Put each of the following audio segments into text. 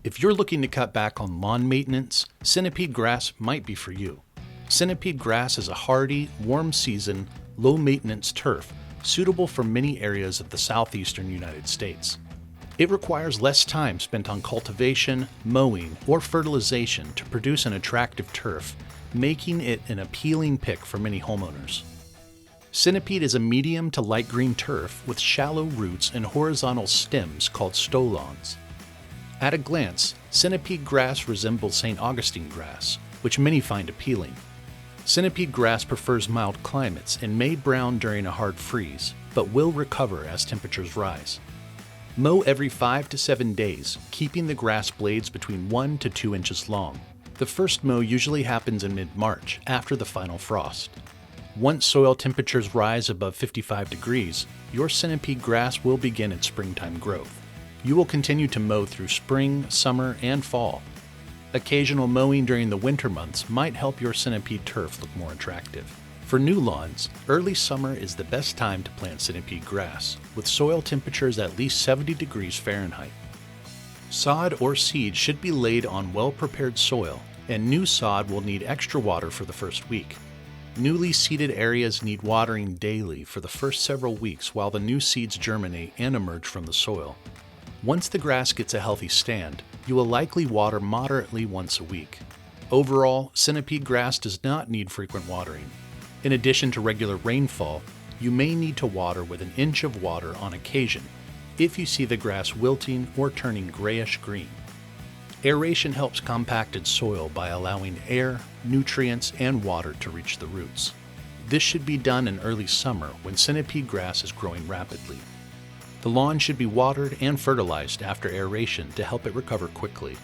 If you're looking to cut back on lawn maintenance, centipede grass might be for you. Centipede grass is a hardy, warm-season, low-maintenance turf suitable for many areas of the southeastern United States. It requires less time spent on cultivation, mowing, or fertilization to produce an attractive turf, making it an appealing pick for many homeowners. Centipede is a medium to light green turf with shallow roots and horizontal stems called stolons. At a glance, centipede grass resembles St. Augustine grass, which many find appealing. Centipede grass prefers mild climates and may brown during a hard freeze, but will recover as temperatures rise. Mow every 5 to 7 days, keeping the grass blades between 1 to 2 inches long. The first mow usually happens in mid-March, after the final frost. Once soil temperatures rise above 55 degrees, your centipede grass will begin its springtime growth. You will continue to mow through spring, summer, and fall. Occasional mowing during the winter months might help your centipede turf look more attractive. For new lawns, early summer is the best time to plant centipede grass, with soil temperatures at least 70 degrees Fahrenheit. Sod or seed should be laid on well-prepared soil, and new sod will need extra water for the first week. Newly seeded areas need watering daily for the first several weeks while the new seeds germinate and emerge from the soil. Once the grass gets a healthy stand, you will likely water moderately once a week. Overall, centipede grass does not need frequent watering. In addition to regular rainfall, you may need to water with an inch of water on occasion if you see the grass wilting or turning grayish-green. Aeration helps compacted soil by allowing air, nutrients, and water to reach the roots. This should be done in early summer when centipede grass is growing rapidly. The lawn should be watered and fertilized after aeration to help it recover quickly.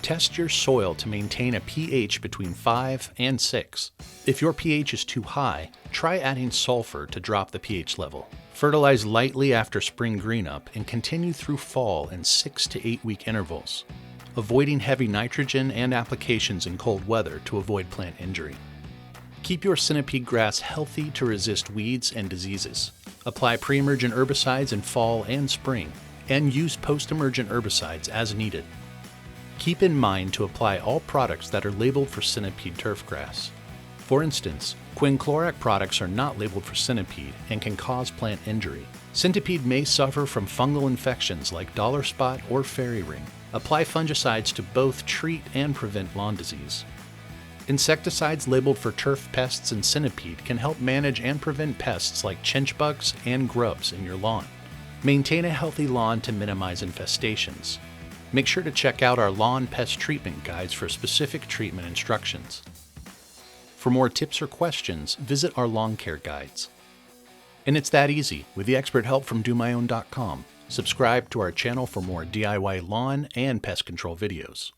Test your soil to maintain a pH between 5 and 6. If your pH is too high, try adding sulfur to drop the pH level. Fertilize lightly after spring greenup and continue through fall in 6 to 8 week intervals, avoiding heavy nitrogen and applications in cold weather to avoid plant injury. Keep your centipede grass healthy to resist weeds and diseases. Apply pre-emergent herbicides in fall and spring, and use post-emergent herbicides as needed. Keep in mind to apply all products that are labeled for centipede turfgrass. For instance, quinclorac products are not labeled for centipede and can cause plant injury. Centipede may suffer from fungal infections like dollar spot or fairy ring. Apply fungicides to both treat and prevent lawn disease. Insecticides labeled for turf pests and centipede can help manage and prevent pests like chinch bugs and grubs in your lawn. Maintain a healthy lawn to minimize infestations. Make sure to check out our lawn pest treatment guides for specific treatment instructions. For more tips or questions, visit our lawn care guides. And it's that easy with the expert help from DoMyOwn.com. Subscribe to our channel for more DIY lawn and pest control videos.